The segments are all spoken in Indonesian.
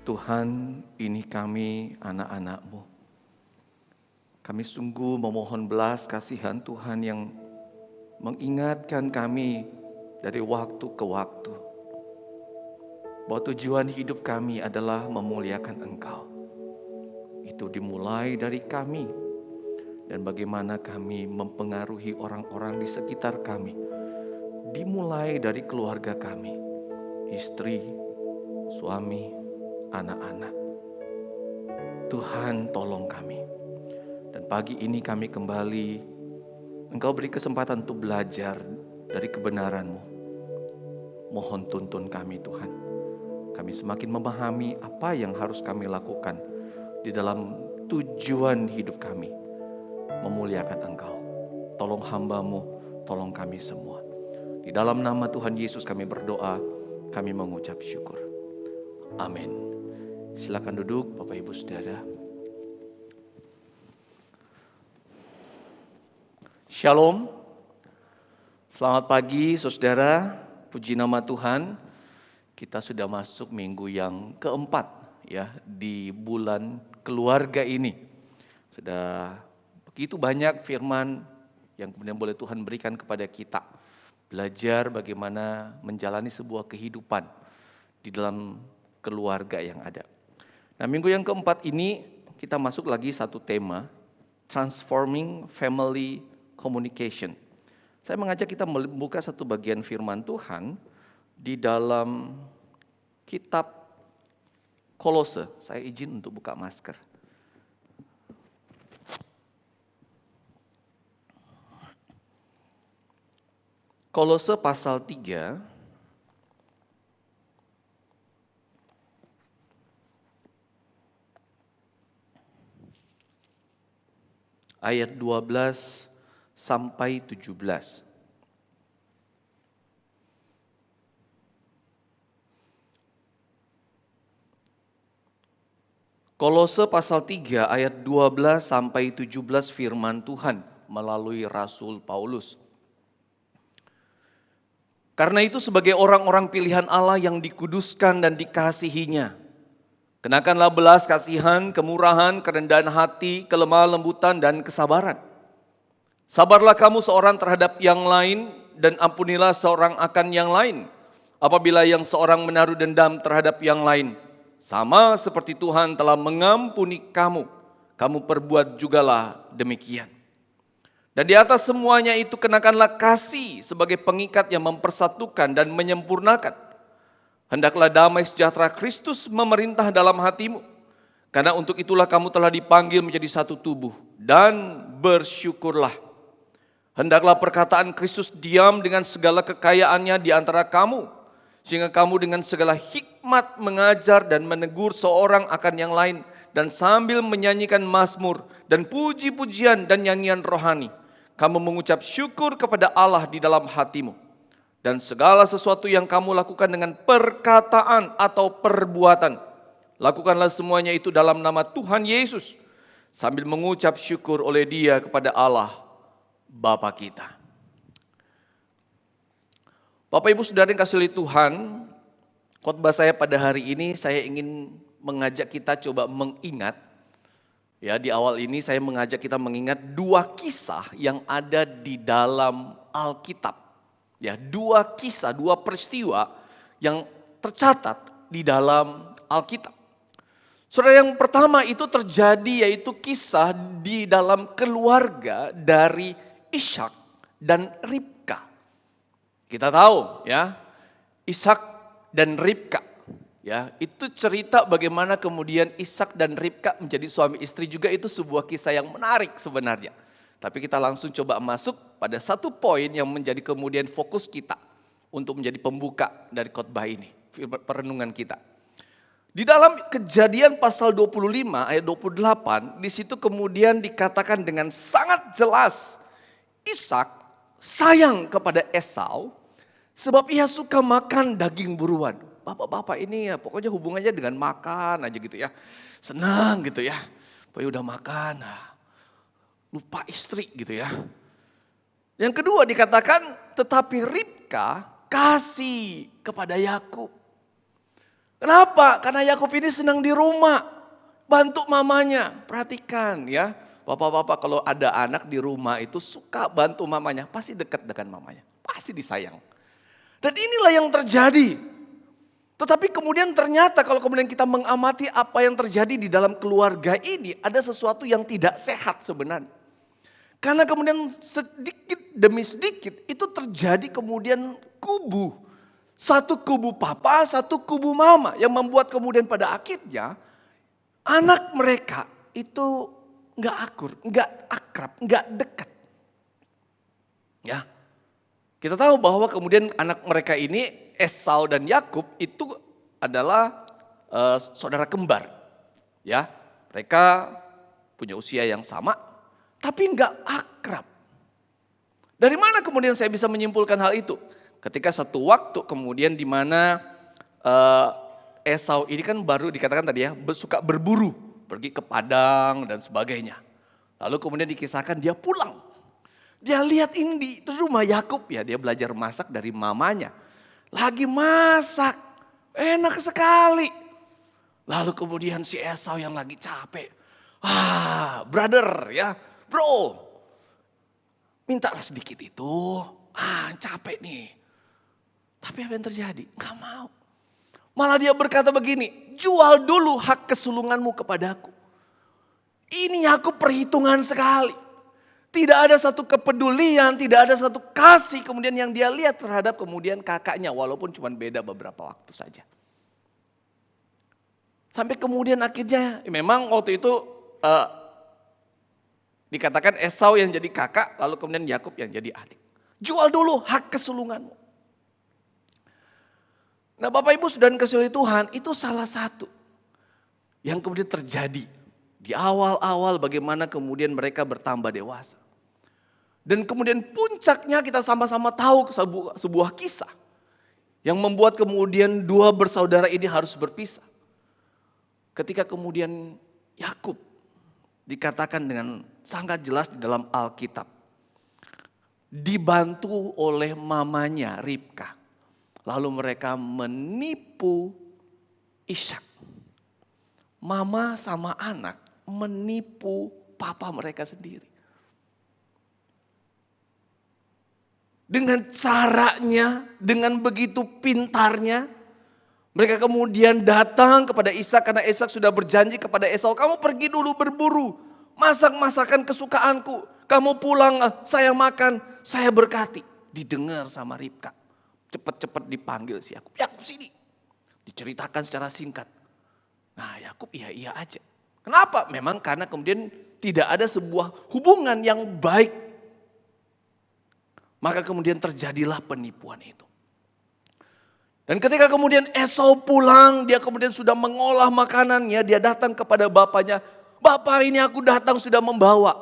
Tuhan, ini kami anak-anak-Mu. Kami sungguh memohon belas kasihan Tuhan yang mengingatkan kami dari waktu ke waktu bahwa tujuan hidup kami adalah memuliakan Engkau. Itu dimulai dari kami dan bagaimana kami mempengaruhi orang-orang di sekitar kami. Dimulai dari keluarga kami, istri, suami, anak-anak. Tuhan, tolong kami. Dan pagi ini kami kembali, Engkau beri kesempatan untuk belajar dari kebenaran-Mu. Mohon tuntun kami Tuhan. Kami semakin memahami apa yang harus kami lakukan di dalam tujuan hidup kami, memuliakan Engkau. Tolong hamba-Mu, tolong kami semua. Di dalam nama Tuhan Yesus kami berdoa, kami mengucap syukur. Amin. Silakan duduk Bapak Ibu Saudara. Shalom. Selamat pagi Saudara. Puji nama Tuhan. Kita sudah masuk minggu yang keempat ya di bulan keluarga ini. Sudah begitu banyak firman yang kemudian boleh Tuhan berikan kepada kita. Belajar bagaimana menjalani sebuah kehidupan di dalam keluarga yang ada. Nah, minggu yang keempat ini kita masuk lagi satu tema, Transforming Family Communication. Saya mengajak kita membuka satu bagian firman Tuhan di dalam kitab Kolose. Saya izin untuk buka masker. Kolose pasal 3 ayat 12 sampai 17. Kolose pasal 3 ayat 12 sampai 17 firman Tuhan melalui Rasul Paulus. Karena itu sebagai orang-orang pilihan Allah yang dikuduskan dan dikasihinya, kenakanlah belas kasihan, kemurahan, kerendahan hati, kelemah lembutan dan kesabaran. Sabarlah kamu seorang terhadap yang lain dan ampunilah seorang akan yang lain. Apabila yang seorang menaruh dendam terhadap yang lain, sama seperti Tuhan telah mengampuni kamu, kamu perbuat jugalah demikian. Dan di atas semuanya itu kenakanlah kasih sebagai pengikat yang mempersatukan dan menyempurnakan. Hendaklah damai sejahtera Kristus memerintah dalam hatimu, karena untuk itulah kamu telah dipanggil menjadi satu tubuh, dan bersyukurlah. Hendaklah perkataan Kristus diam dengan segala kekayaannya di antara kamu, sehingga kamu dengan segala hikmat mengajar dan menegur seorang akan yang lain, dan sambil menyanyikan mazmur dan puji-pujian dan nyanyian rohani, kamu mengucap syukur kepada Allah di dalam hatimu. Dan segala sesuatu yang kamu lakukan dengan perkataan atau perbuatan, lakukanlah semuanya itu dalam nama Tuhan Yesus, sambil mengucap syukur oleh Dia kepada Allah Bapa kita. Bapak Ibu Saudara yang kasih oleh Tuhan, khotbah saya pada hari ini saya ingin mengajak kita coba mengingat, ya di awal ini saya mengajak kita mengingat dua kisah yang ada di dalam Alkitab. Ya, dua kisah, dua peristiwa yang tercatat di dalam Alkitab. Saudara, yang pertama itu terjadi yaitu kisah di dalam keluarga dari Ishak dan Ribka. Kita tahu ya, Ishak dan Ribka. Ya, itu cerita bagaimana kemudian Ishak dan Ribka menjadi suami istri juga, itu sebuah kisah yang menarik sebenarnya. Tapi kita langsung coba masuk pada satu poin yang menjadi kemudian fokus kita untuk menjadi pembuka dari khotbah ini, perenungan kita. Di dalam Kejadian pasal 25 ayat 28, di situ kemudian dikatakan dengan sangat jelas, Ishak sayang kepada Esau sebab ia suka makan daging buruan. Bapak-bapak ini ya pokoknya hubungannya dengan makan aja gitu ya. Senang gitu ya. Pokoknya udah makan, lupa istri gitu ya. Yang kedua dikatakan, tetapi Ribka kasih kepada Yakub. Kenapa? Karena Yakub ini senang di rumah, bantu mamanya. Perhatikan ya, bapak-bapak kalau ada anak di rumah itu suka bantu mamanya, pasti dekat dengan mamanya, pasti disayang. Dan inilah yang terjadi. Tetapi kemudian ternyata kalau kemudian kita mengamati apa yang terjadi di dalam keluarga ini, ada sesuatu yang tidak sehat sebenarnya. Karena kemudian sedikit demi sedikit itu terjadi kemudian kubu. Satu kubu papa, satu kubu mama. Yang membuat kemudian pada akhirnya anak mereka itu nggak akur, nggak akrab, nggak dekat. Ya, kita tahu bahwa kemudian anak mereka ini Esau dan Yakub itu adalah saudara kembar. Ya, mereka punya usia yang sama, tapi nggak akrab. Dari mana kemudian saya bisa menyimpulkan hal itu? Ketika satu waktu kemudian di mana Esau ini kan baru dikatakan tadi ya, suka berburu, pergi ke padang dan sebagainya. Lalu kemudian dikisahkan dia pulang. Dia lihat ini di rumah Yakub ya, dia belajar masak dari mamanya. Lagi masak, enak sekali. Lalu kemudian si Esau yang lagi capek. Brother ya, bro. Mintalah sedikit itu, capek nih. Tapi apa yang terjadi? Gak mau. Malah dia berkata begini, jual dulu hak kesulunganmu kepadaku. Ini Yakub perhitungan sekali. Tidak ada satu kepedulian, tidak ada satu kasih kemudian yang dia lihat terhadap kemudian kakaknya. Walaupun cuma beda beberapa waktu saja. Sampai kemudian akhirnya memang waktu itu dikatakan Esau yang jadi kakak, lalu kemudian Yakub yang jadi adik. Jual dulu hak kesulunganmu. Nah Bapak Ibu saudara kasih Tuhan, itu salah satu yang kemudian terjadi di awal-awal bagaimana kemudian mereka bertambah dewasa. Dan kemudian puncaknya kita sama-sama tahu sebuah kisah yang membuat kemudian dua bersaudara ini harus berpisah. Ketika kemudian Yakub dikatakan dengan sangat jelas di dalam Alkitab, dibantu oleh mamanya Ribka. Lalu mereka menipu Ishak. Mama sama anak menipu papa mereka sendiri. Dengan caranya, dengan begitu pintarnya, mereka kemudian datang kepada Ishak karena Ishak sudah berjanji kepada Esau, kamu pergi dulu berburu, masak masakan kesukaanku, kamu pulang saya makan, saya berkati. Didengar sama Ribka. Cepat-cepat dipanggil si Yakub. Yakub sini. Diceritakan secara singkat. Nah Yakub iya aja. Kenapa? Memang karena kemudian tidak ada sebuah hubungan yang baik. Maka kemudian terjadilah penipuan itu. Dan ketika kemudian Esau pulang, dia kemudian sudah mengolah makanannya, dia datang kepada bapaknya. Bapak ini aku datang sudah membawa.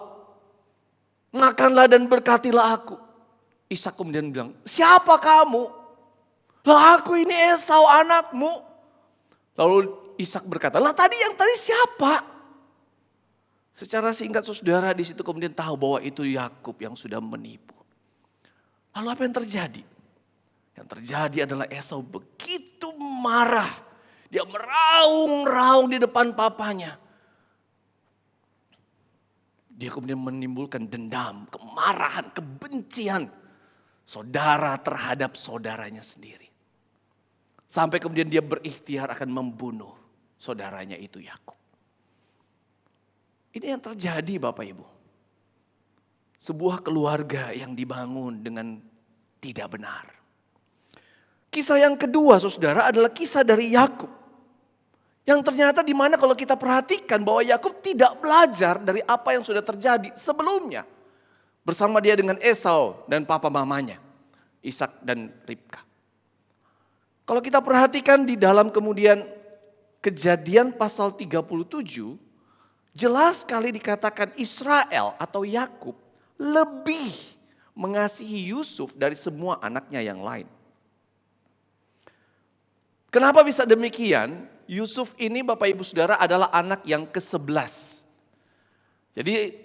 Makanlah dan berkatilah aku. Ishak kemudian bilang, siapa kamu? Lah aku ini Esau anakmu. Lalu Ishak berkata, lah tadi siapa? Secara singkat saudara di situ kemudian tahu bahwa itu Yakub yang sudah menipu. Lalu apa yang terjadi? Yang terjadi adalah Esau begitu marah. Dia meraung-raung di depan papanya. Dia kemudian menimbulkan dendam, kemarahan, kebencian saudara terhadap saudaranya sendiri. Sampai kemudian dia berikhtiar akan membunuh saudaranya itu Yakub. Ini yang terjadi Bapak Ibu. Sebuah keluarga yang dibangun dengan tidak benar. Kisah yang kedua saudara adalah kisah dari Yakub. Yang ternyata di mana kalau kita perhatikan bahwa Yakub tidak belajar dari apa yang sudah terjadi sebelumnya. Bersama dia dengan Esau dan papa mamanya, Ishak dan Ribka. Kalau kita perhatikan di dalam kemudian Kejadian pasal 37, jelas sekali dikatakan Israel atau Yakub lebih mengasihi Yusuf dari semua anaknya yang lain. Kenapa bisa demikian? Yusuf ini Bapak Ibu Saudara adalah anak yang ke-11. Jadi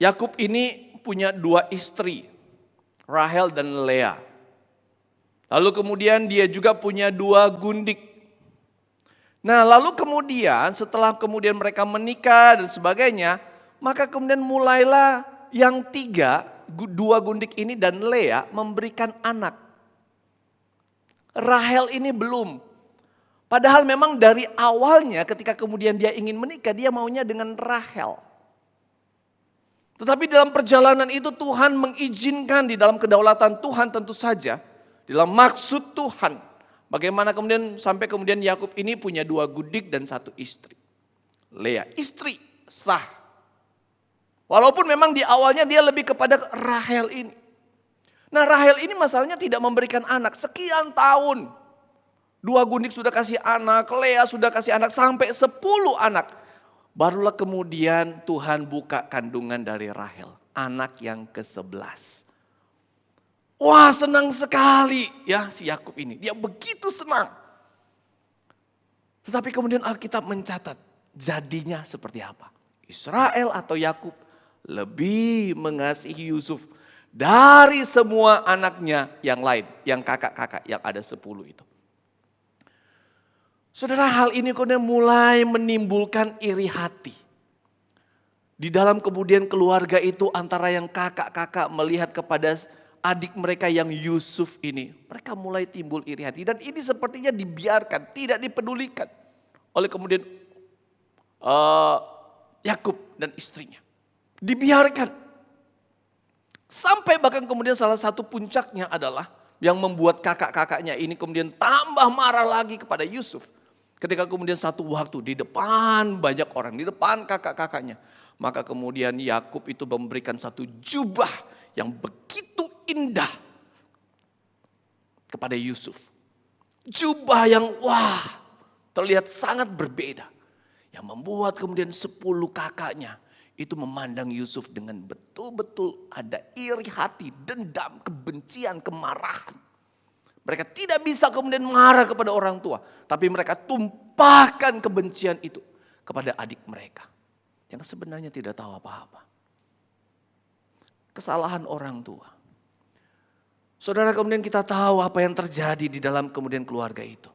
Yakub ini punya dua istri, Rahel dan Lea. Lalu kemudian dia juga punya dua gundik, Nah lalu kemudian setelah kemudian mereka menikah dan sebagainya, maka kemudian mulailah yang tiga, dua gundik ini dan Lea memberikan anak. Rahel ini belum. Padahal memang dari awalnya ketika kemudian dia ingin menikah, dia maunya dengan Rahel. Tetapi dalam perjalanan itu Tuhan mengizinkan di dalam kedaulatan Tuhan tentu saja. Dalam maksud Tuhan. Bagaimana kemudian sampai kemudian Yakub ini punya dua gundik dan satu istri. Lea, istri sah. Walaupun memang di awalnya dia lebih kepada Rahel ini. Nah Rahel ini masalahnya tidak memberikan anak sekian tahun. Dua gundik sudah kasih anak, Lea sudah kasih anak sampai 10 anak. Barulah kemudian Tuhan buka kandungan dari Rahel, anak yang ke-11. Wah senang sekali ya si Yakub ini, dia begitu senang. Tetapi kemudian Alkitab mencatat jadinya seperti apa. Israel atau Yakub lebih mengasihi Yusuf dari semua anaknya yang lain, yang kakak-kakak yang ada 10 itu. Saudara, hal ini kemudian mulai menimbulkan iri hati. Di dalam kemudian keluarga itu antara yang kakak-kakak melihat kepada adik mereka yang Yusuf ini. Mereka mulai timbul iri hati dan ini sepertinya dibiarkan, tidak dipedulikan oleh kemudian Yakub dan istrinya. Dibiarkan. Sampai bahkan kemudian salah satu puncaknya adalah yang membuat kakak-kakaknya ini kemudian tambah marah lagi kepada Yusuf. Ketika kemudian satu waktu di depan banyak orang, di depan kakak-kakaknya. Maka kemudian Yakub itu memberikan satu jubah yang begitu indah kepada Yusuf. Jubah yang terlihat sangat berbeda. Yang membuat kemudian 10 kakaknya itu memandang Yusuf dengan betul-betul ada iri hati, dendam, kebencian, kemarahan. Mereka tidak bisa kemudian marah kepada orang tua. Tapi mereka tumpahkan kebencian itu kepada adik mereka. Yang sebenarnya tidak tahu apa-apa. Kesalahan orang tua. Saudara, kemudian kita tahu apa yang terjadi di dalam kemudian keluarga itu.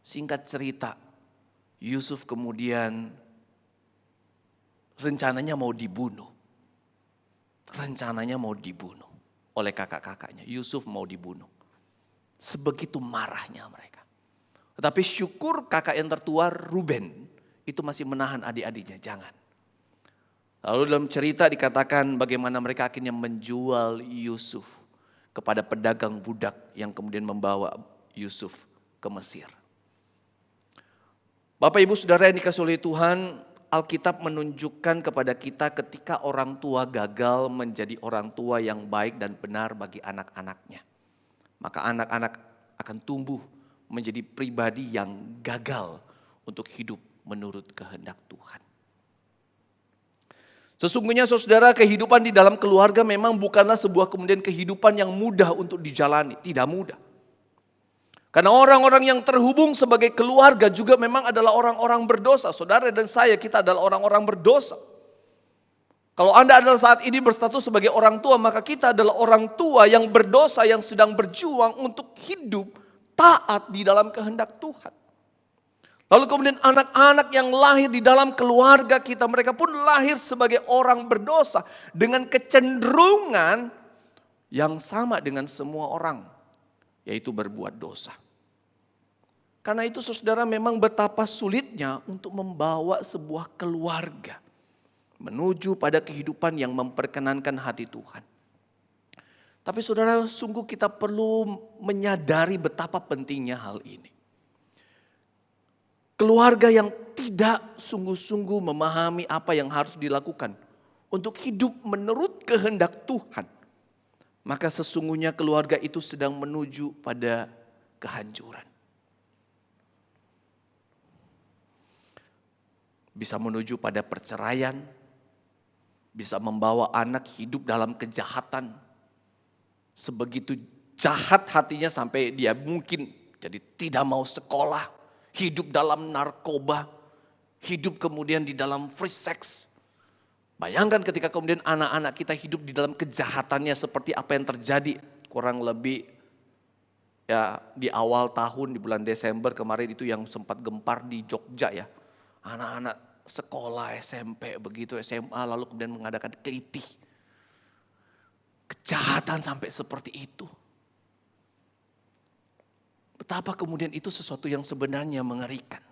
Singkat cerita, Yusuf kemudian rencananya mau dibunuh. Rencananya mau dibunuh oleh kakak-kakaknya. Yusuf mau dibunuh. Sebegitu marahnya mereka. Tetapi syukur kakak yang tertua Ruben itu masih menahan adik-adiknya. Jangan. Lalu dalam cerita dikatakan bagaimana mereka akhirnya menjual Yusuf kepada pedagang budak yang kemudian membawa Yusuf ke Mesir. Bapak Ibu Saudara yang dikasihi oleh Tuhan, Alkitab menunjukkan kepada kita ketika orang tua gagal menjadi orang tua yang baik dan benar bagi anak-anaknya. Maka anak-anak akan tumbuh menjadi pribadi yang gagal untuk hidup menurut kehendak Tuhan. Sesungguhnya saudara, kehidupan di dalam keluarga memang bukanlah sebuah kemudian kehidupan yang mudah untuk dijalani. Tidak mudah. Karena orang-orang yang terhubung sebagai keluarga juga memang adalah orang-orang berdosa. Saudara dan saya, kita adalah orang-orang berdosa. Kalau Anda adalah saat ini berstatus sebagai orang tua, maka kita adalah orang tua yang berdosa, yang sedang berjuang untuk hidup taat di dalam kehendak Tuhan. Lalu kemudian anak-anak yang lahir di dalam keluarga kita, mereka pun lahir sebagai orang berdosa dengan kecenderungan yang sama dengan semua orang, yaitu berbuat dosa. Karena itu saudara, memang betapa sulitnya untuk membawa sebuah keluarga menuju pada kehidupan yang memperkenankan hati Tuhan. Tapi saudara, sungguh kita perlu menyadari betapa pentingnya hal ini. Keluarga yang tidak sungguh-sungguh memahami apa yang harus dilakukan untuk hidup menurut kehendak Tuhan, maka sesungguhnya keluarga itu sedang menuju pada kehancuran. Bisa menuju pada perceraian, bisa membawa anak hidup dalam kejahatan. Sebegitu jahat hatinya sampai dia mungkin jadi tidak mau sekolah, hidup dalam narkoba, hidup kemudian di dalam free sex. Bayangkan ketika kemudian anak-anak kita hidup di dalam kejahatannya seperti apa yang terjadi kurang lebih Ya, di awal tahun di bulan Desember kemarin itu yang sempat gempar di Jogja ya. Anak-anak sekolah SMP begitu SMA lalu kemudian mengadakan kelitih. Kejahatan sampai seperti itu. Betapa kemudian itu sesuatu yang sebenarnya mengerikan.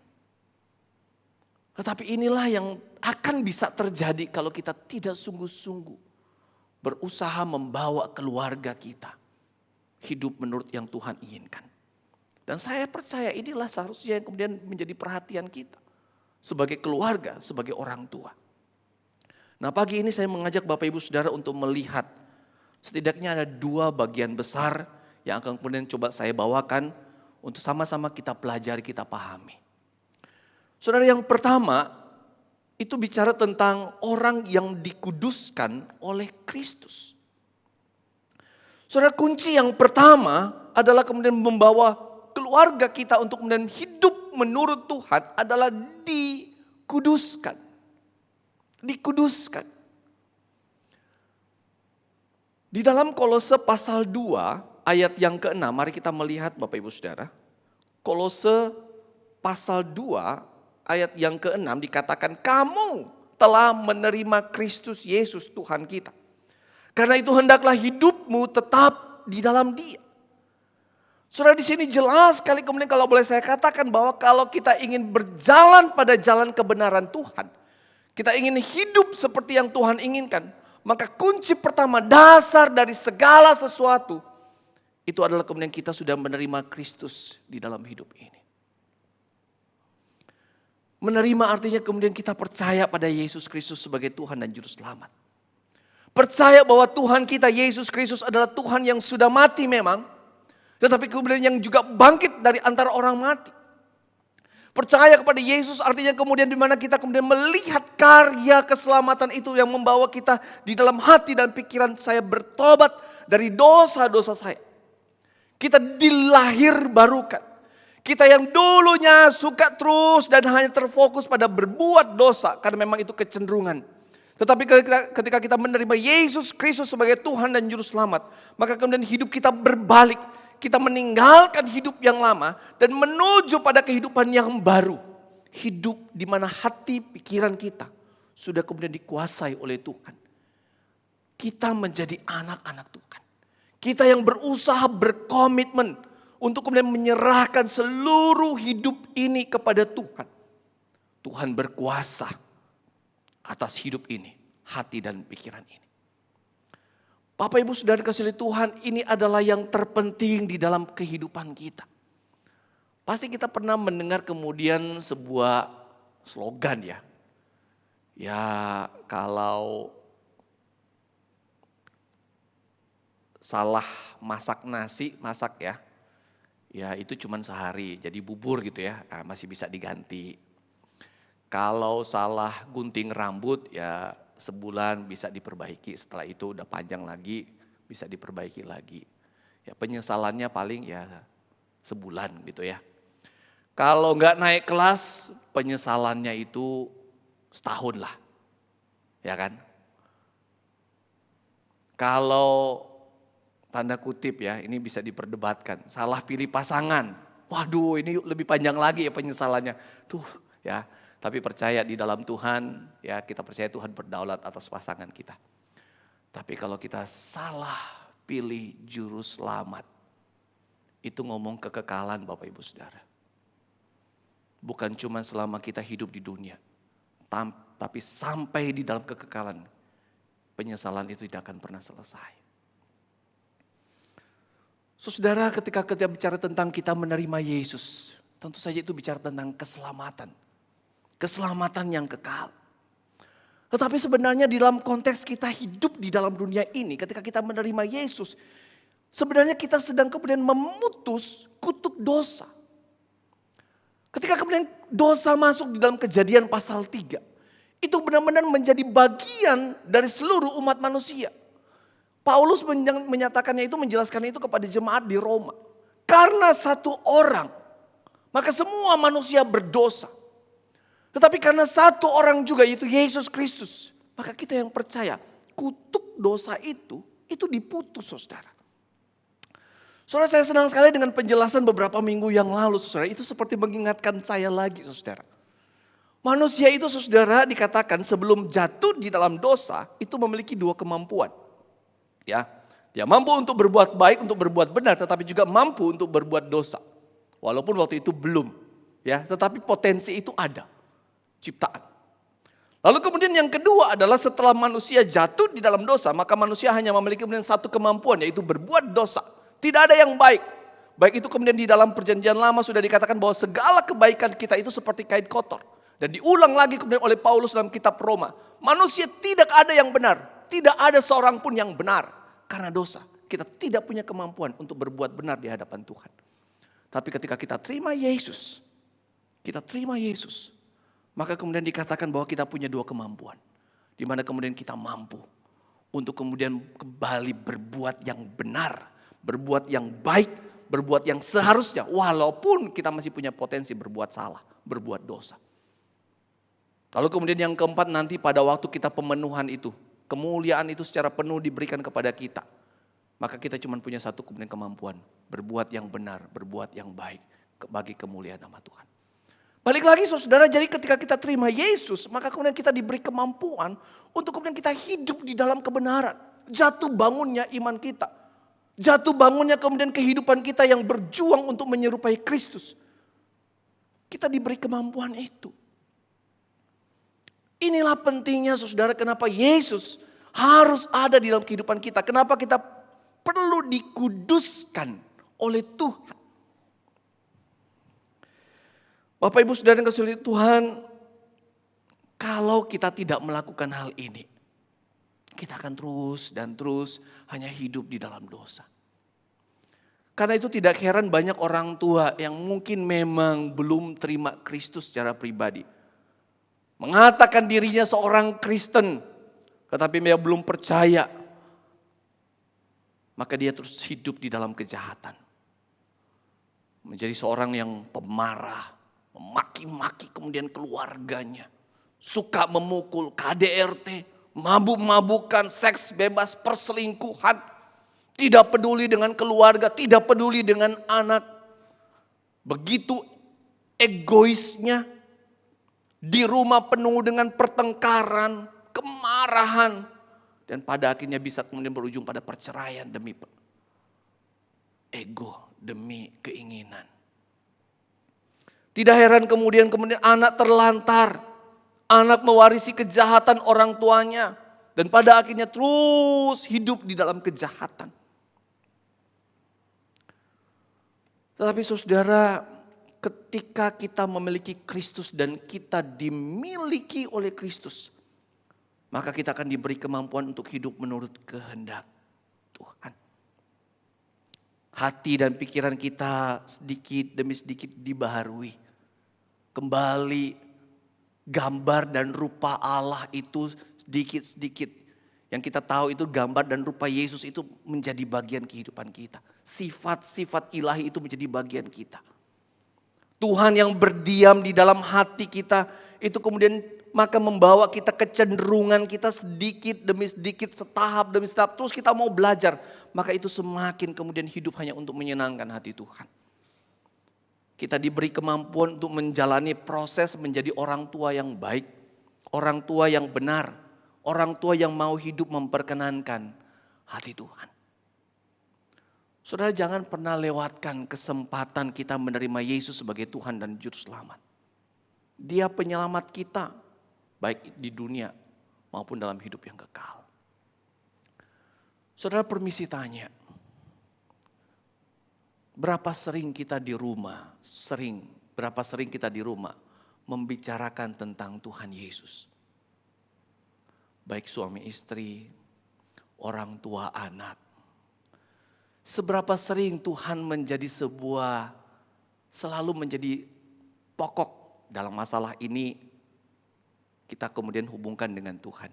Tetapi inilah yang akan bisa terjadi kalau kita tidak sungguh-sungguh berusaha membawa keluarga kita hidup menurut yang Tuhan inginkan. Dan saya percaya inilah seharusnya yang kemudian menjadi perhatian kita sebagai keluarga, sebagai orang tua. Nah, pagi ini saya mengajak Bapak Ibu Saudara untuk melihat setidaknya ada 2 bagian besar yang akan kemudian coba saya bawakan untuk sama-sama kita pelajari, kita pahami. Saudara, yang pertama itu bicara tentang orang yang dikuduskan oleh Kristus. Saudara, kunci yang pertama adalah kemudian membawa keluarga kita untuk kemudian hidup menurut Tuhan adalah dikuduskan. Dikuduskan. Di dalam Kolose pasal 2 ayat yang ke-6, mari kita melihat Bapak Ibu Saudara. Kolose pasal 2 ayat yang ke-6 dikatakan kamu telah menerima Kristus Yesus Tuhan kita. Karena itu hendaklah hidupmu tetap di dalam Dia. Saudara, di sini jelas sekali kemudian kalau boleh saya katakan bahwa kalau kita ingin berjalan pada jalan kebenaran Tuhan, kita ingin hidup seperti yang Tuhan inginkan, maka kunci pertama dasar dari segala sesuatu itu adalah kemudian kita sudah menerima Kristus di dalam hidup ini. Menerima artinya kemudian kita percaya pada Yesus Kristus sebagai Tuhan dan Juru Selamat. Percaya bahwa Tuhan kita Yesus Kristus adalah Tuhan yang sudah mati memang, tetapi kemudian yang juga bangkit dari antara orang mati. Percaya kepada Yesus artinya kemudian di mana kita kemudian melihat karya keselamatan itu yang membawa kita di dalam hati dan pikiran saya bertobat dari dosa-dosa saya. Kita dilahir barukan. Kita yang dulunya suka terus dan hanya terfokus pada berbuat dosa karena memang itu kecenderungan. Tetapi ketika kita menerima Yesus Kristus sebagai Tuhan dan Juru Selamat, maka kemudian hidup kita berbalik. Kita meninggalkan hidup yang lama dan menuju pada kehidupan yang baru. Hidup di mana hati pikiran kita sudah kemudian dikuasai oleh Tuhan. Kita menjadi anak-anak Tuhan. Kita yang berusaha berkomitmen untuk kemudian menyerahkan seluruh hidup ini kepada Tuhan. Tuhan berkuasa atas hidup ini, hati dan pikiran ini. Bapak Ibu Saudara kasih Tuhan, ini adalah yang terpenting di dalam kehidupan kita. Pasti kita pernah mendengar kemudian sebuah slogan ya. Ya kalau salah masak nasi, masak ya. Ya itu cuma sehari, jadi bubur gitu ya, masih bisa diganti. Kalau salah gunting rambut ya sebulan bisa diperbaiki, setelah itu udah panjang lagi bisa diperbaiki lagi. Ya penyesalannya paling ya sebulan gitu ya. Kalau nggak naik kelas penyesalannya itu setahun lah, ya kan. Kalau tanda kutip ya ini bisa diperdebatkan, salah pilih pasangan, waduh ini lebih panjang lagi ya penyesalannya. Tuh ya. Tapi percaya di dalam Tuhan, ya kita percaya Tuhan berdaulat atas pasangan kita. Tapi kalau kita salah pilih juru selamat, itu ngomong kekekalan Bapak Ibu Saudara. Bukan cuma selama kita hidup di dunia, tapi sampai di dalam kekekalan, penyesalan itu tidak akan pernah selesai. Saudara, ketika kita bicara tentang kita menerima Yesus, tentu saja itu bicara tentang keselamatan. Keselamatan yang kekal. Tetapi sebenarnya di dalam konteks kita hidup di dalam dunia ini, ketika kita menerima Yesus, sebenarnya kita sedang kemudian memutus kutuk dosa. Ketika kemudian dosa masuk di dalam Kejadian pasal 3, itu benar-benar menjadi bagian dari seluruh umat manusia. Paulus menyatakannya itu, menjelaskannya itu kepada jemaat di Roma. Karena satu orang, maka semua manusia berdosa. Tetapi karena satu orang juga yaitu Yesus Kristus, maka kita yang percaya kutuk dosa itu diputus saudara. Saudara, saya senang sekali dengan penjelasan beberapa minggu yang lalu, saudara. Itu seperti mengingatkan saya lagi, saudara. Manusia itu, saudara, dikatakan sebelum jatuh di dalam dosa, itu memiliki dua kemampuan. Ya, dia mampu untuk berbuat baik, untuk berbuat benar, tetapi juga mampu untuk berbuat dosa. Walaupun waktu itu belum, ya, tetapi potensi itu ada, ciptaan. Lalu kemudian yang kedua adalah setelah manusia jatuh di dalam dosa, maka manusia hanya memiliki kemudian satu kemampuan, yaitu berbuat dosa. Tidak ada yang baik. Baik itu kemudian di dalam perjanjian lama sudah dikatakan bahwa segala kebaikan kita itu seperti kain kotor. Dan diulang lagi kemudian oleh Paulus dalam kitab Roma. Manusia tidak ada yang benar. Tidak ada seorang pun yang benar. Karena dosa. Kita tidak punya kemampuan untuk berbuat benar di hadapan Tuhan. Tapi ketika kita terima Yesus. Maka kemudian dikatakan bahwa kita punya dua kemampuan. Di mana kemudian kita mampu untuk kemudian kembali berbuat yang benar. Berbuat yang baik, berbuat yang seharusnya. Walaupun kita masih punya potensi berbuat salah, berbuat dosa. Lalu kemudian yang keempat nanti pada waktu kita pemenuhan itu. Kemuliaan itu secara penuh diberikan kepada kita. Maka kita cuma punya satu kemudian kemampuan. Berbuat yang benar, berbuat yang baik. Bagi kemuliaan nama Tuhan. Balik lagi saudara, jadi ketika kita terima Yesus. Maka kemudian kita diberi kemampuan untuk kemudian kita hidup di dalam kebenaran. Jatuh bangunnya iman kita. Jatuh bangunnya kemudian kehidupan kita yang berjuang untuk menyerupai Kristus. Kita diberi kemampuan itu. Inilah pentingnya saudara kenapa Yesus harus ada di dalam kehidupan kita. Kenapa kita perlu dikuduskan oleh Tuhan. Bapak Ibu Saudara yang kasih Tuhan, kalau kita tidak melakukan hal ini, kita akan terus dan terus hanya hidup di dalam dosa. Karena itu tidak heran banyak orang tua yang mungkin memang belum terima Kristus secara pribadi. Mengatakan dirinya seorang Kristen, tetapi dia belum percaya. Maka dia terus hidup di dalam kejahatan. Menjadi seorang yang pemarah, memaki-maki kemudian keluarganya. Suka memukul, KDRT, mabuk-mabukan, seks bebas, perselingkuhan. Tidak peduli dengan keluarga, tidak peduli dengan anak. Begitu egoisnya. Di rumah penuh dengan pertengkaran, kemarahan. Dan pada akhirnya bisa kemudian berujung pada perceraian demi ego, demi keinginan. Tidak heran kemudian anak terlantar. Anak mewarisi kejahatan orang tuanya. Dan pada akhirnya terus hidup di dalam kejahatan. Tetapi saudara, ketika kita memiliki Kristus dan kita dimiliki oleh Kristus, maka kita akan diberi kemampuan untuk hidup menurut kehendak Tuhan. Hati dan pikiran kita sedikit demi sedikit dibaharui. Kembali gambar dan rupa Allah itu sedikit-sedikit. Yang kita tahu itu gambar dan rupa Yesus itu menjadi bagian kehidupan kita. Sifat-sifat ilahi itu menjadi bagian kita. Tuhan yang berdiam di dalam hati kita itu kemudian maka membawa kita kecenderungan kita sedikit demi sedikit, setahap demi setahap. Terus kita mau belajar, maka itu semakin kemudian hidup hanya untuk menyenangkan hati Tuhan. Kita diberi kemampuan untuk menjalani proses menjadi orang tua yang baik, orang tua yang benar, orang tua yang mau hidup memperkenankan hati Tuhan. Saudara, jangan pernah lewatkan kesempatan kita menerima Yesus sebagai Tuhan dan Juru Selamat. Dia penyelamat kita, baik di dunia maupun dalam hidup yang kekal. Saudara, permisi tanya. Berapa sering kita di rumah, berapa sering kita di rumah membicarakan tentang Tuhan Yesus. Baik suami istri, orang tua anak. Seberapa sering Tuhan menjadi selalu menjadi pokok dalam masalah ini, kita kemudian hubungkan dengan Tuhan.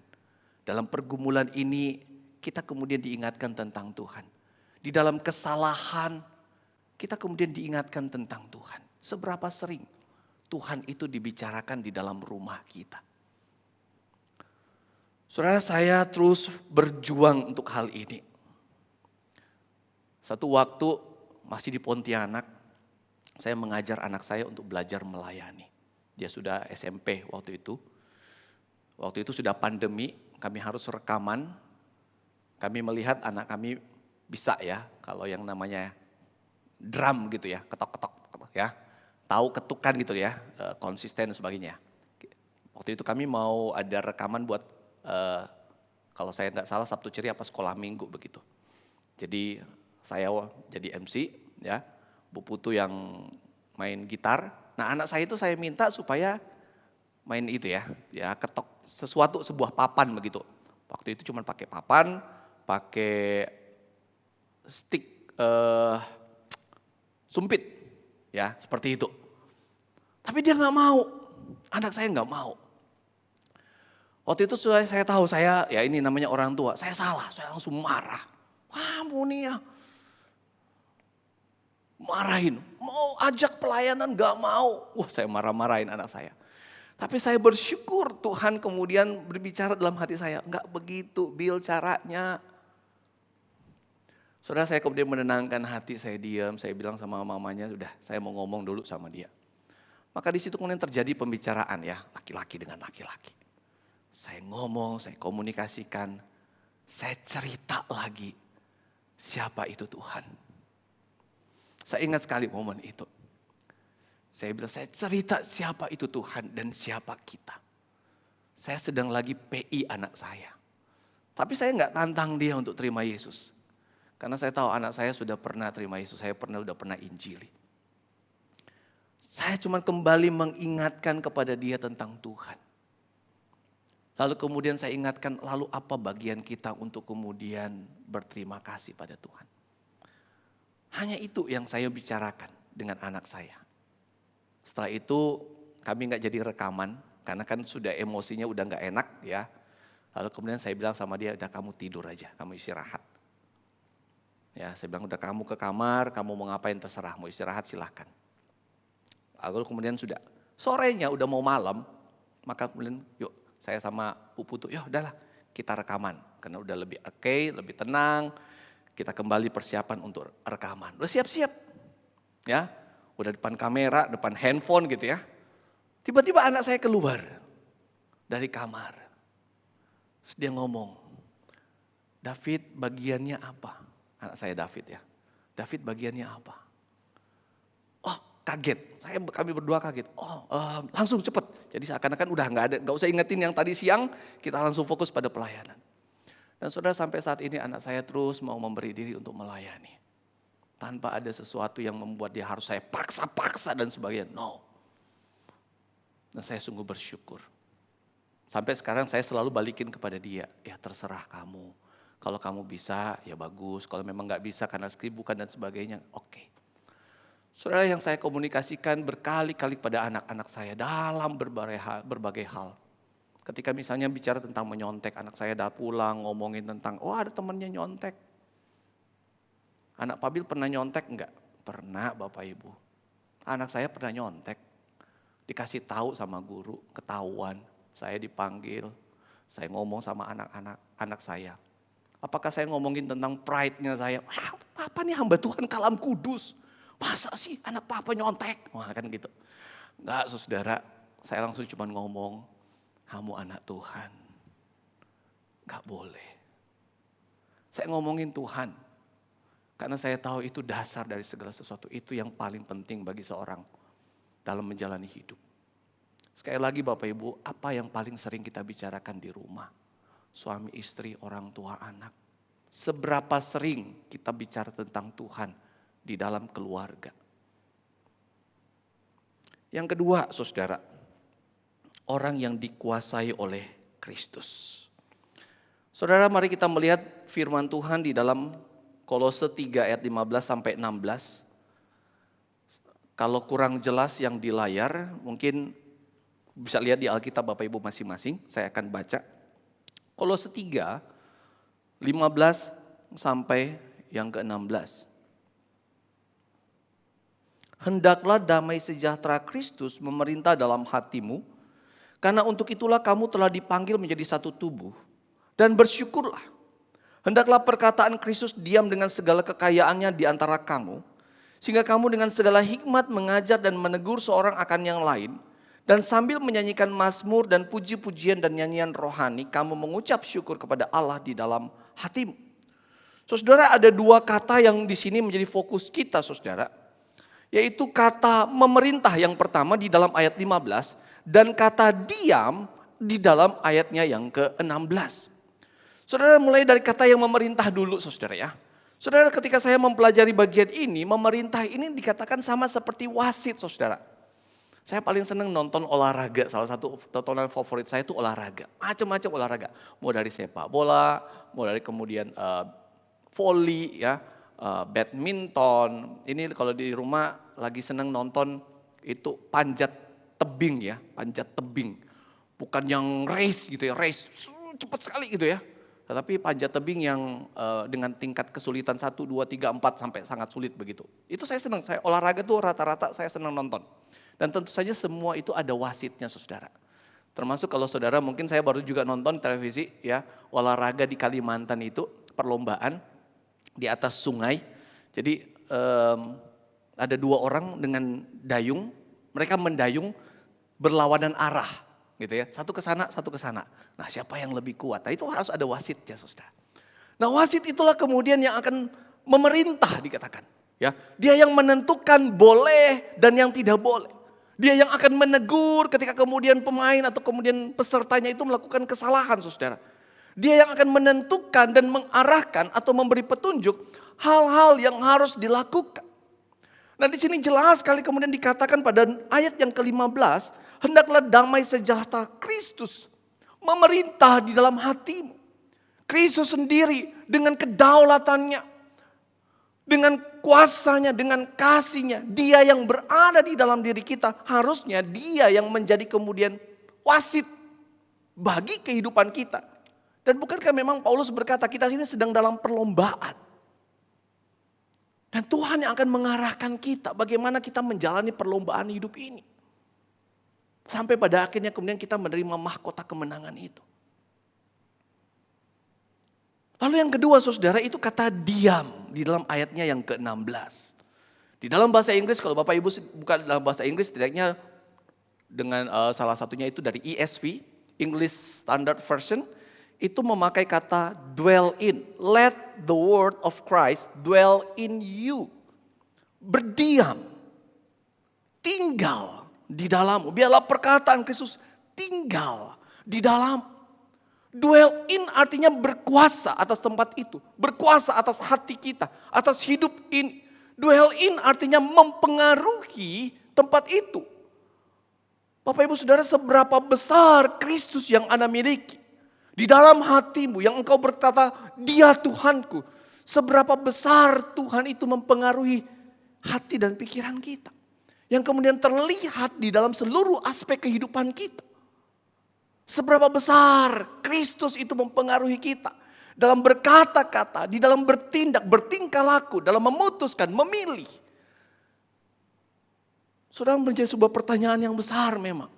Dalam pergumulan ini kita kemudian diingatkan tentang Tuhan. Di dalam kesalahan kita kemudian diingatkan tentang Tuhan. Seberapa sering Tuhan itu dibicarakan di dalam rumah kita. Saudara, saya terus berjuang untuk hal ini. Satu waktu masih di Pontianak, saya mengajar anak saya untuk belajar melayani. Dia sudah SMP waktu itu. Waktu itu sudah pandemi, kami harus rekaman. Kami melihat anak kami bisa ya, kalau yang namanya drum gitu ya, ketok-ketok ya. Tahu ketukan gitu ya, konsisten dan sebagainya. Waktu itu kami mau ada rekaman buat, kalau saya nggak salah Sabtu Ceria apa sekolah minggu begitu. Jadi saya jadi MC ya, Bu Putu yang main gitar. Nah anak saya itu saya minta supaya main itu ya ketok sesuatu sebuah papan begitu. Waktu itu cuma pakai papan, pakai stick sumpit ya seperti itu. Tapi dia nggak mau, anak saya nggak mau. Waktu itu saya tahu saya ya ini namanya orang tua, saya salah, saya langsung marah. Kamu nih ya. Marahin, mau ajak pelayanan gak mau. Wah saya marah-marahin anak saya. Tapi saya bersyukur Tuhan kemudian berbicara dalam hati saya. Enggak begitu Bill caranya. Saudara saya kemudian menenangkan hati, saya diam. Saya bilang sama mamanya, udah saya mau ngomong dulu sama dia. Maka di situ kemudian terjadi pembicaraan ya, laki-laki dengan laki-laki. Saya ngomong, saya komunikasikan. Saya cerita lagi siapa itu Tuhan. Saya ingat sekali momen itu. Saya bilang, saya cerita siapa itu Tuhan dan siapa kita. Saya sedang lagi PI anak saya. Tapi saya nggak tantang dia untuk terima Yesus. Karena saya tahu anak saya sudah pernah terima Yesus, saya udah pernah injili. Saya cuma kembali mengingatkan kepada dia tentang Tuhan. Lalu kemudian saya ingatkan, lalu apa bagian kita untuk kemudian berterima kasih pada Tuhan. Hanya itu yang saya bicarakan dengan anak saya. Setelah itu kami nggak jadi rekaman karena kan sudah emosinya udah nggak enak ya. Lalu kemudian saya bilang sama dia, udah kamu tidur aja, kamu istirahat. Ya, saya bilang udah kamu ke kamar, kamu mau ngapain terserah, mau istirahat silahkan. Lalu kemudian sudah sorenya udah mau malam, maka kemudian yuk saya sama Bu Putu, yuk udahlah kita rekaman karena udah lebih oke, lebih tenang. Kita kembali persiapan untuk rekaman. Udah siap-siap. Ya, udah depan kamera, depan handphone gitu ya. Tiba-tiba anak saya keluar dari kamar. Terus dia ngomong, David bagiannya apa? Anak saya David ya. David bagiannya apa? Oh kaget, kami berdua kaget. Oh langsung cepet. Jadi seakan-akan udah nggak usah ingetin yang tadi siang, kita langsung fokus pada pelayanan. Dan saudara sampai saat ini anak saya terus mau memberi diri untuk melayani. Tanpa ada sesuatu yang membuat dia harus saya paksa-paksa dan sebagainya. No. Dan saya sungguh bersyukur. Sampai sekarang saya selalu balikin kepada dia. Ya terserah kamu. Kalau kamu bisa ya bagus. Kalau memang gak bisa karena kesibukan dan sebagainya. Oke. Saudara yang saya komunikasikan berkali-kali pada anak-anak saya dalam berbagai hal. Ketika misalnya bicara tentang menyontek, anak saya udah pulang ngomongin tentang, oh ada temannya nyontek. Anak Pabil pernah nyontek enggak? Pernah Bapak Ibu. Anak saya pernah nyontek. Dikasih tahu sama guru, ketahuan. Saya dipanggil, saya ngomong sama anak saya. Apakah saya ngomongin tentang pride-nya saya? Papa nih hamba Tuhan kalam kudus. Masa sih anak papa nyontek? Wah kan gitu. Enggak saudara, saya langsung cuma ngomong. Kamu anak Tuhan, gak boleh. Saya ngomongin Tuhan, karena saya tahu itu dasar dari segala sesuatu. Itu yang paling penting bagi seorang dalam menjalani hidup. Sekali lagi Bapak Ibu, apa yang paling sering kita bicarakan di rumah? Suami, istri, orang tua, anak. Seberapa sering kita bicara tentang Tuhan di dalam keluarga? Yang kedua, saudara. Orang yang dikuasai oleh Kristus. Saudara, mari kita melihat firman Tuhan di dalam Kolose 3 ayat 15 sampai 16. Kalau kurang jelas yang di layar, mungkin bisa lihat di Alkitab Bapak Ibu masing-masing. Saya akan baca. Kolose 3, 15 sampai yang ke-16. Hendaklah damai sejahtera Kristus memerintah dalam hatimu, karena untuk itulah kamu telah dipanggil menjadi satu tubuh. Dan bersyukurlah. Hendaklah perkataan Kristus diam dengan segala kekayaannya di antara kamu. sehingga kamu dengan segala hikmat mengajar dan menegur seorang akan yang lain, dan sambil menyanyikan mazmur dan puji-pujian dan nyanyian rohani, kamu mengucap syukur kepada Allah di dalam hatimu. Saudara, ada dua kata yang di sini menjadi fokus kita, saudara. Yaitu kata memerintah yang pertama di dalam ayat 15 dan kata diam di dalam ayatnya yang ke-16. Saudara, mulai dari kata yang memerintah dulu, saudara ya. Saudara, ketika saya mempelajari bagian ini, memerintah ini dikatakan sama seperti wasit, saudara. Saya paling senang nonton olahraga, salah satu tontonan favorit saya itu olahraga. Macam-macam olahraga, mau dari sepak bola, mau dari kemudian volley ya, badminton. Ini kalau di rumah lagi senang nonton itu panjat tebing ya, panjat tebing. Bukan yang race gitu ya, race cepat sekali gitu ya. Tetapi panjat tebing yang dengan tingkat kesulitan 1, 2, 3, 4 sampai sangat sulit begitu. Itu saya senang, saya olahraga tuh rata-rata saya senang nonton. Dan tentu saja semua itu ada wasitnya, saudara. Termasuk kalau saudara mungkin saya baru juga nonton televisi ya, olahraga di Kalimantan itu perlombaan di atas sungai. Jadi ada 2 orang dengan dayung, mereka mendayung berlawanan arah gitu ya. Satu ke sana, satu ke sana. Nah, siapa yang lebih kuat? Nah, itu harus ada wasitnya, saudara. Nah, wasit itulah kemudian yang akan memerintah dikatakan. Ya, dia yang menentukan boleh dan yang tidak boleh. Dia yang akan menegur ketika kemudian pemain atau kemudian pesertanya itu melakukan kesalahan, saudara. Dia yang akan menentukan dan mengarahkan atau memberi petunjuk hal-hal yang harus dilakukan. Nah, di sini jelas sekali kemudian dikatakan pada ayat yang ke-15, hendaklah damai sejahtera Kristus memerintah di dalam hatimu. Kristus sendiri dengan kedaulatannya, dengan kuasanya, dengan kasihnya, dia yang berada di dalam diri kita, harusnya dia yang menjadi kemudian wasit bagi kehidupan kita. Dan bukankah memang Paulus berkata kita sini sedang dalam perlombaan. Dan Tuhan yang akan mengarahkan kita bagaimana kita menjalani perlombaan hidup ini. Sampai pada akhirnya kemudian kita menerima mahkota kemenangan itu. Lalu yang kedua, saudara, itu kata diam di dalam ayatnya yang ke-16. Di dalam bahasa Inggris, kalau Bapak Ibu buka dalam bahasa Inggris, setidaknya dengan salah satunya itu dari ESV, English Standard Version, itu memakai kata dwell in. Let the word of Christ dwell in you. Berdiam, tinggal di dalammu. Biarlah perkataan Kristus tinggal di dalam. Dwell in artinya berkuasa atas tempat itu. Berkuasa atas hati kita, atas hidup ini. Dwell in artinya mempengaruhi tempat itu. Bapak Ibu Saudara, seberapa besar Kristus yang Anda miliki. Di dalam hatimu yang engkau berkata, dia Tuhanku. Seberapa besar Tuhan itu mempengaruhi hati dan pikiran kita. Yang kemudian terlihat di dalam seluruh aspek kehidupan kita. Seberapa besar Kristus itu mempengaruhi kita. Dalam berkata-kata, di dalam bertindak, bertingkah laku, dalam memutuskan, memilih. Sudah menjadi sebuah pertanyaan yang besar memang.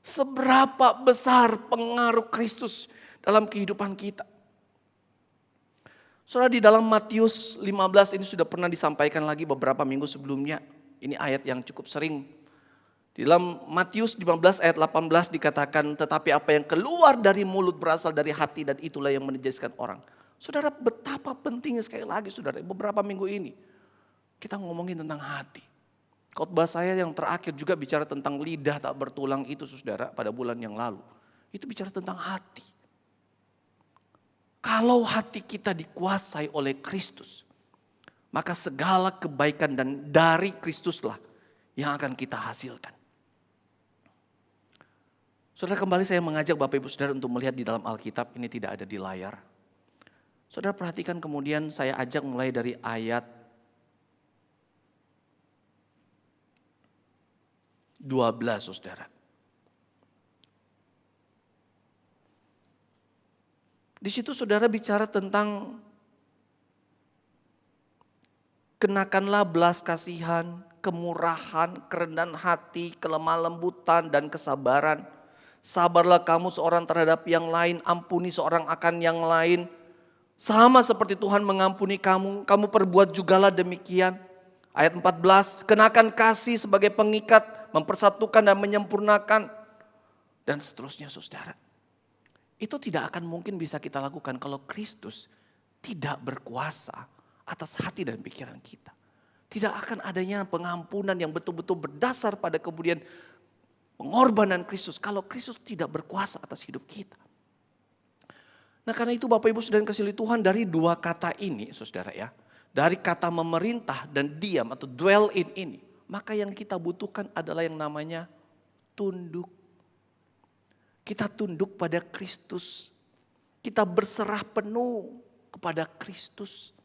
Seberapa besar pengaruh Kristus dalam kehidupan kita. Saudara, di dalam Matius 15 ini sudah pernah disampaikan lagi beberapa minggu sebelumnya. Ini ayat yang cukup sering. Di dalam Matius 15 ayat 18 dikatakan, tetapi apa yang keluar dari mulut berasal dari hati dan itulah yang menajiskan orang. Saudara, betapa pentingnya sekali lagi saudara, beberapa minggu ini kita ngomongin tentang hati. Khotbah saya yang terakhir juga bicara tentang lidah tak bertulang itu saudara pada bulan yang lalu. Itu bicara tentang hati. Kalau hati kita dikuasai oleh Kristus, maka segala kebaikan dan dari Kristuslah yang akan kita hasilkan. Saudara, kembali saya mengajak Bapak Ibu Saudara untuk melihat di dalam Alkitab, ini tidak ada di layar. Saudara perhatikan kemudian saya ajak mulai dari ayat 12 saudara. Di situ saudara bicara tentang kenakanlah belas kasihan, kemurahan, kerendahan hati, kelemah lembutan dan kesabaran. Sabarlah kamu seorang terhadap yang lain, ampuni seorang akan yang lain. Sama seperti Tuhan mengampuni kamu, kamu perbuat jugalah demikian. Ayat 14, kenakan kasih sebagai pengikat, mempersatukan dan menyempurnakan. Dan seterusnya saudara. Itu tidak akan mungkin bisa kita lakukan kalau Kristus tidak berkuasa atas hati dan pikiran kita. Tidak akan adanya pengampunan yang betul-betul berdasar pada kemudian pengorbanan Kristus kalau Kristus tidak berkuasa atas hidup kita. Nah karena itu Bapak Ibu Saudara yang kasih Tuhan, dari dua kata ini saudara ya. Dari kata memerintah dan diam atau dwell in ini. Maka yang kita butuhkan adalah yang namanya tunduk. Kita tunduk pada Kristus. Kita berserah penuh kepada Kristus.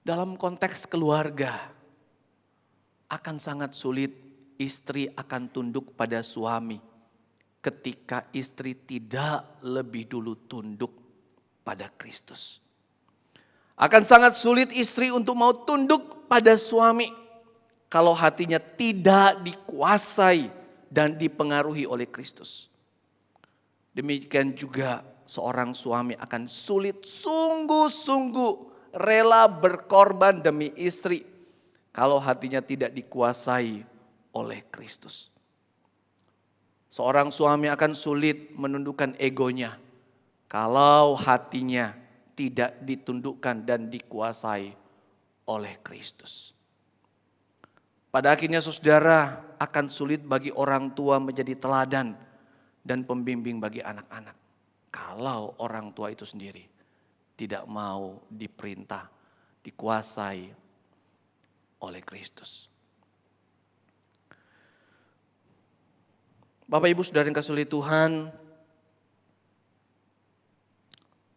Dalam konteks keluarga akan sangat sulit istri akan tunduk pada suami ketika istri tidak lebih dulu tunduk pada Kristus. Akan sangat sulit istri untuk mau tunduk pada suami kalau hatinya tidak dikuasai dan dipengaruhi oleh Kristus. Demikian juga seorang suami akan sulit sungguh-sungguh rela berkorban demi istri kalau hatinya tidak dikuasai oleh Kristus. Seorang suami akan sulit menundukkan egonya kalau hatinya tidak ditundukkan dan dikuasai oleh Kristus. Pada akhirnya saudara, akan sulit bagi orang tua menjadi teladan dan pembimbing bagi anak-anak kalau orang tua itu sendiri tidak mau diperintah, dikuasai oleh Kristus. Bapak Ibu Saudara yang kasih Tuhan,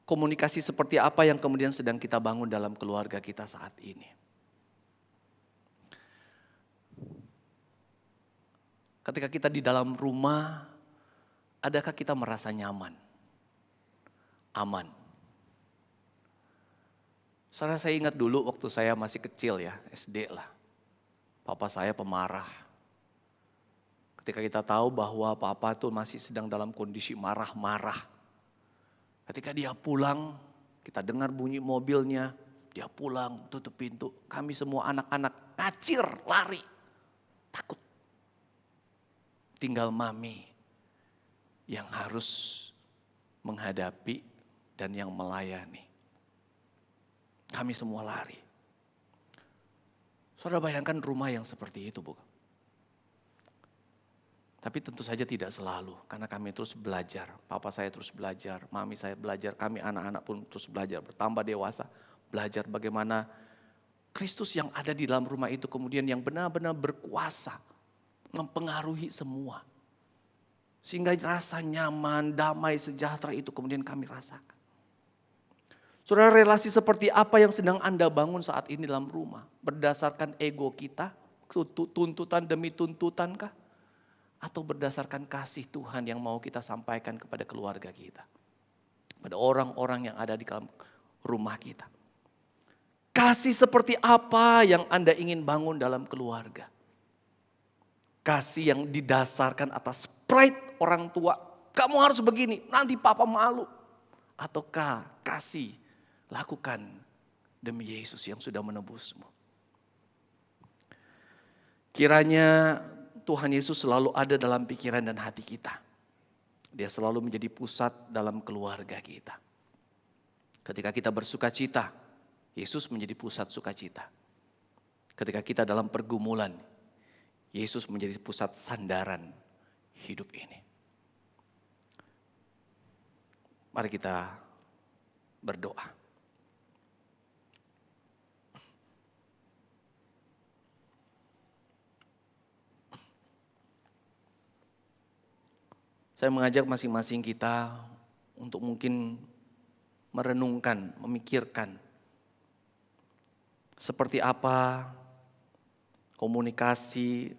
komunikasi seperti apa yang kemudian sedang kita bangun dalam keluarga kita saat ini? Ketika kita di dalam rumah, adakah kita merasa nyaman, aman? Saya ingat dulu waktu saya masih kecil ya, SD lah. Papa saya pemarah. Ketika kita tahu bahwa papa itu masih sedang dalam kondisi marah-marah. Ketika dia pulang, kita dengar bunyi mobilnya, dia pulang, tutup pintu. Kami semua anak-anak ngacir, lari, takut. Tinggal mami yang harus menghadapi dan yang melayani. Kami semua lari. Saudara bayangkan rumah yang seperti itu, bukan? Tapi tentu saja tidak selalu, karena kami terus belajar. Papa saya terus belajar, mami saya belajar, kami anak-anak pun terus belajar, bertambah dewasa. Belajar bagaimana Kristus yang ada di dalam rumah itu kemudian yang benar-benar berkuasa, mempengaruhi semua. Sehingga rasa nyaman, damai, sejahtera itu kemudian kami rasakan. Saudara, relasi seperti apa yang sedang Anda bangun saat ini dalam rumah? Berdasarkan ego kita, tuntutan demi tuntutan kah? Atau berdasarkan kasih Tuhan yang mau kita sampaikan kepada keluarga kita. Pada orang-orang yang ada di dalam rumah kita. Kasih seperti apa yang Anda ingin bangun dalam keluarga? Kasih yang didasarkan atas pride orang tua. Kamu harus begini, nanti papa malu. Ataukah kasih lakukan demi Yesus yang sudah menebusmu. Kiranya Tuhan Yesus selalu ada dalam pikiran dan hati kita. Dia selalu menjadi pusat dalam keluarga kita. Ketika kita bersuka cita, Yesus menjadi pusat sukacita. Ketika kita dalam pergumulan, Yesus menjadi pusat sandaran hidup ini. Mari kita berdoa. Saya mengajak masing-masing kita untuk mungkin merenungkan, memikirkan seperti apa komunikasi,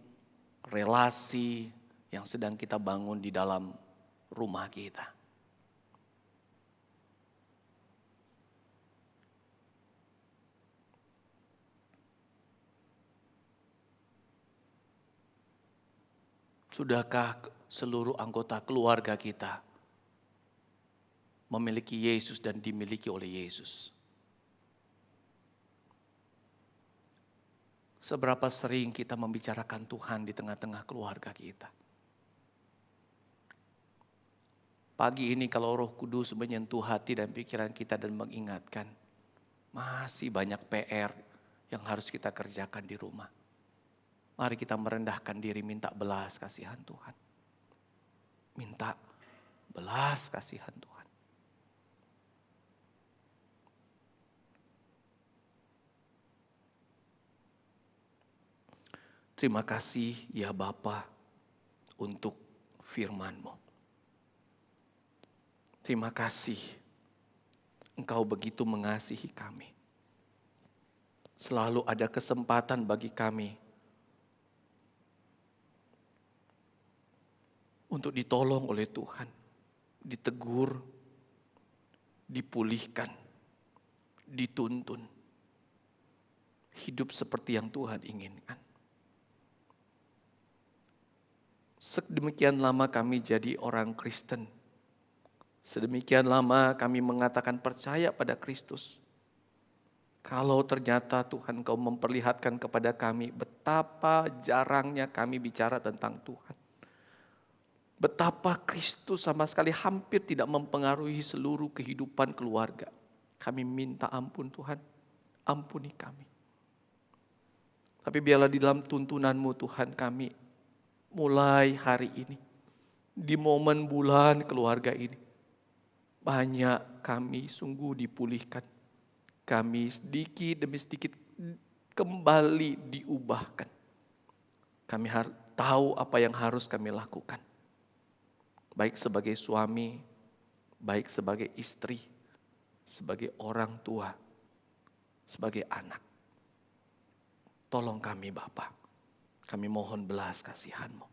relasi yang sedang kita bangun di dalam rumah kita. Sudahkah seluruh anggota keluarga kita memiliki Yesus dan dimiliki oleh Yesus? Seberapa sering kita membicarakan Tuhan di tengah-tengah keluarga kita. Pagi ini kalau Roh Kudus menyentuh hati dan pikiran kita dan mengingatkan, masih banyak PR yang harus kita kerjakan di rumah. Mari kita merendahkan diri, minta belas kasihan Tuhan. Minta belas kasihan Tuhan. Terima kasih ya Bapa untuk firman-Mu. Terima kasih Engkau begitu mengasihi kami. Selalu ada kesempatan bagi kami untuk ditolong oleh Tuhan, ditegur, dipulihkan, dituntun. Hidup seperti yang Tuhan inginkan. Sedemikian lama kami jadi orang Kristen. Sedemikian lama kami mengatakan percaya pada Kristus. Kalau ternyata Tuhan Kau memperlihatkan kepada kami betapa jarangnya kami bicara tentang Tuhan. Betapa Kristus sama sekali hampir tidak mempengaruhi seluruh kehidupan keluarga. Kami minta ampun Tuhan, ampuni kami. Tapi biarlah di dalam tuntunan-Mu Tuhan kami, mulai hari ini, di momen bulan keluarga ini, banyak kami sungguh dipulihkan. Kami sedikit demi sedikit kembali diubahkan. Kami tahu apa yang harus kami lakukan. Baik sebagai suami, baik sebagai istri, sebagai orang tua, sebagai anak. Tolong kami Bapa, kami mohon belas kasihan-Mu.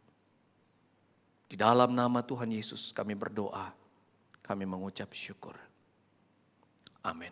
Di dalam nama Tuhan Yesus kami berdoa, kami mengucap syukur. Amin.